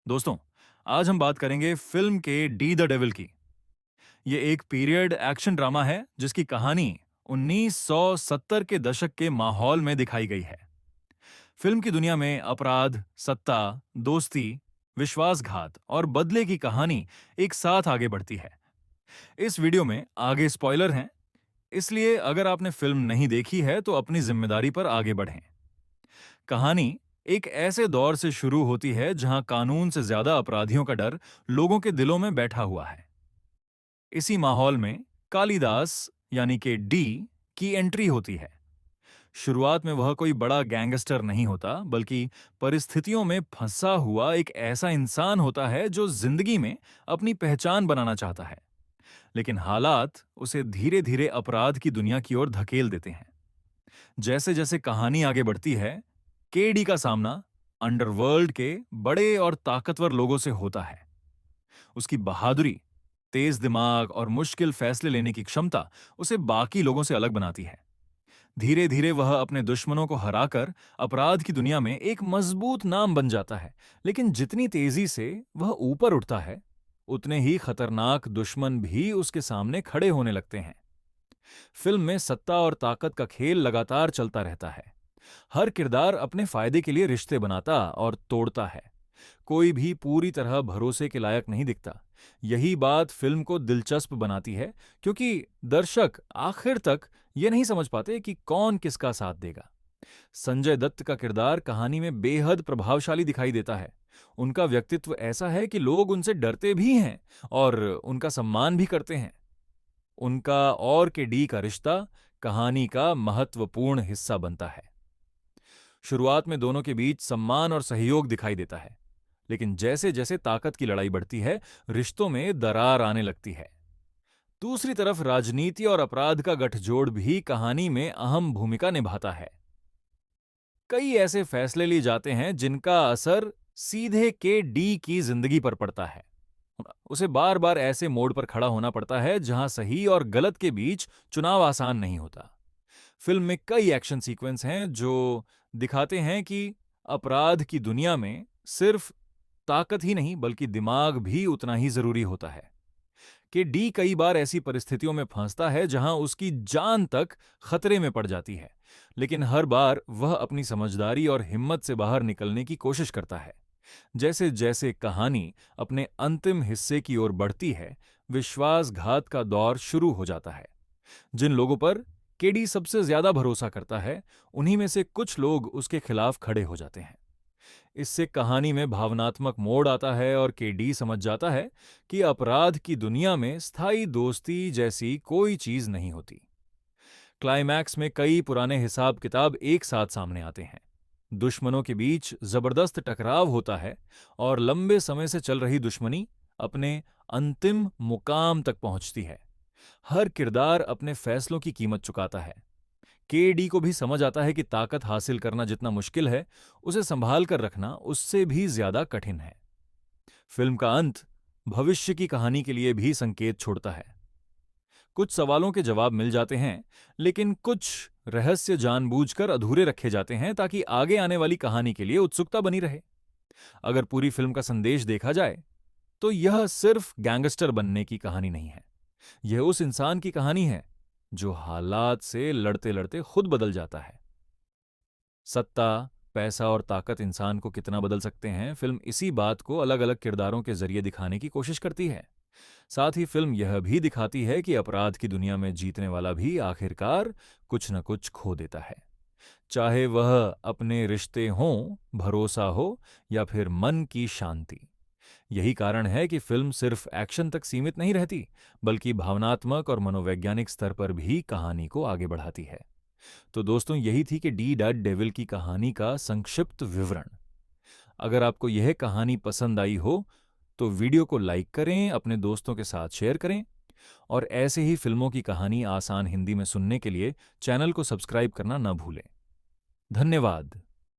दोस्तों, आज हम बात करेंगे फिल्म के डी द डेविल की। ये एक पीरियड एक्शन ड्रामा है जिसकी कहानी 1970 के दशक के माहौल में दिखाई गई है। फिल्म की दुनिया में अपराध, सत्ता, दोस्ती, विश्वासघात और बदले की कहानी एक साथ आगे बढ़ती है। इस वीडियो में आगे स्पॉइलर हैं, इसलिए अगर आपने फिल्म नहीं देखी है तो अपनी जिम्मेदारी पर आगे बढ़ें। कहानी एक ऐसे दौर से शुरू होती है जहां कानून से ज्यादा अपराधियों का डर लोगों के दिलों में बैठा हुआ है। इसी माहौल में कालिदास यानी कि डी की एंट्री होती है। शुरुआत में वह कोई बड़ा गैंगस्टर नहीं होता, बल्कि परिस्थितियों में फंसा हुआ एक ऐसा इंसान होता है जो जिंदगी में अपनी पहचान बनाना चाहता है। लेकिन हालात उसे धीरे धीरे अपराध की दुनिया की ओर धकेल देते हैं। जैसे जैसे कहानी आगे बढ़ती है, केडी का सामना अंडरवर्ल्ड के बड़े और ताकतवर लोगों से होता है। उसकी बहादुरी, तेज दिमाग और मुश्किल फैसले लेने की क्षमता उसे बाकी लोगों से अलग बनाती है। धीरे धीरे वह अपने दुश्मनों को हराकर अपराध की दुनिया में एक मजबूत नाम बन जाता है। लेकिन जितनी तेजी से वह ऊपर उठता है, उतने ही खतरनाक दुश्मन भी उसके सामने खड़े होने लगते हैं। फिल्म में सत्ता और ताकत का खेल लगातार चलता रहता है। हर किरदार अपने फायदे के लिए रिश्ते बनाता और तोड़ता है। कोई भी पूरी तरह भरोसे के लायक नहीं दिखता। यही बात फिल्म को दिलचस्प बनाती है, क्योंकि दर्शक आखिर तक ये नहीं समझ पाते कि कौन किसका साथ देगा। संजय दत्त का किरदार कहानी में बेहद प्रभावशाली दिखाई देता है। उनका व्यक्तित्व ऐसा है कि लोग उनसे डरते भी हैं और उनका सम्मान भी करते हैं। उनका और के डी का रिश्ता कहानी का महत्वपूर्ण हिस्सा बनता है। शुरुआत में दोनों के बीच सम्मान और सहयोग दिखाई देता है, लेकिन जैसे जैसे ताकत की लड़ाई बढ़ती है, रिश्तों में दरार आने लगती है। दूसरी तरफ राजनीति और अपराध का गठजोड़ भी कहानी में अहम भूमिका निभाता है। कई ऐसे फैसले लिए जाते हैं जिनका असर सीधे के डी की जिंदगी पर पड़ता है। उसे बार बार ऐसे मोड़ पर खड़ा होना पड़ता है जहां सही और गलत के बीच चुनाव आसान नहीं होता। फिल्म में कई एक्शन सीक्वेंस हैं जो दिखाते हैं कि अपराध की दुनिया में सिर्फ ताकत ही नहीं बल्कि दिमाग भी उतना ही जरूरी होता है। कि डी कई बार ऐसी परिस्थितियों में फंसता है जहां उसकी जान तक खतरे में पड़ जाती है, लेकिन हर बार वह अपनी समझदारी और हिम्मत से बाहर निकलने की कोशिश करता है। जैसे जैसे कहानी अपने अंतिम हिस्से की ओर बढ़ती है, विश्वासघात का दौर शुरू हो जाता है। जिन लोगों पर केडी सबसे ज्यादा भरोसा करता है, उन्हीं में से कुछ लोग उसके खिलाफ खड़े हो जाते हैं। इससे कहानी में भावनात्मक मोड़ आता है और केडी समझ जाता है कि अपराध की दुनिया में स्थायी दोस्ती जैसी कोई चीज नहीं होती। क्लाइमैक्स में कई पुराने हिसाब किताब एक साथ सामने आते हैं। दुश्मनों के बीच जबरदस्त टकराव होता है और लंबे समय से चल रही दुश्मनी अपने अंतिम मुकाम तक पहुंचती है। हर किरदार अपने फैसलों की कीमत चुकाता है। के डी को भी समझ आता है कि ताकत हासिल करना जितना मुश्किल है, उसे संभाल कर रखना उससे भी ज्यादा कठिन है। फिल्म का अंत भविष्य की कहानी के लिए भी संकेत छोड़ता है। कुछ सवालों के जवाब मिल जाते हैं, लेकिन कुछ रहस्य जानबूझकर अधूरे रखे जाते हैं ताकि आगे आने वाली कहानी के लिए उत्सुकता बनी रहे। अगर पूरी फिल्म का संदेश देखा जाए तो यह सिर्फ गैंगस्टर बनने की कहानी नहीं है। यह उस इंसान की कहानी है जो हालात से लड़ते लड़ते खुद बदल जाता है। सत्ता, पैसा और ताकत इंसान को कितना बदल सकते हैं, फिल्म इसी बात को अलग अलग किरदारों के जरिए दिखाने की कोशिश करती है। साथ ही फिल्म यह भी दिखाती है कि अपराध की दुनिया में जीतने वाला भी आखिरकार कुछ न कुछ खो देता है, चाहे वह अपने रिश्ते हों, भरोसा हो या फिर मन की शांति। यही कारण है कि फिल्म सिर्फ एक्शन तक सीमित नहीं रहती, बल्कि भावनात्मक और मनोवैज्ञानिक स्तर पर भी कहानी को आगे बढ़ाती है। तो दोस्तों, यही थी कि डी दैट डेविल की कहानी का संक्षिप्त विवरण। अगर आपको यह कहानी पसंद आई हो तो वीडियो को लाइक करें, अपने दोस्तों के साथ शेयर करें और ऐसे ही फिल्मों की कहानी आसान हिंदी में सुनने के लिए चैनल को सब्सक्राइब करना न भूलें। धन्यवाद।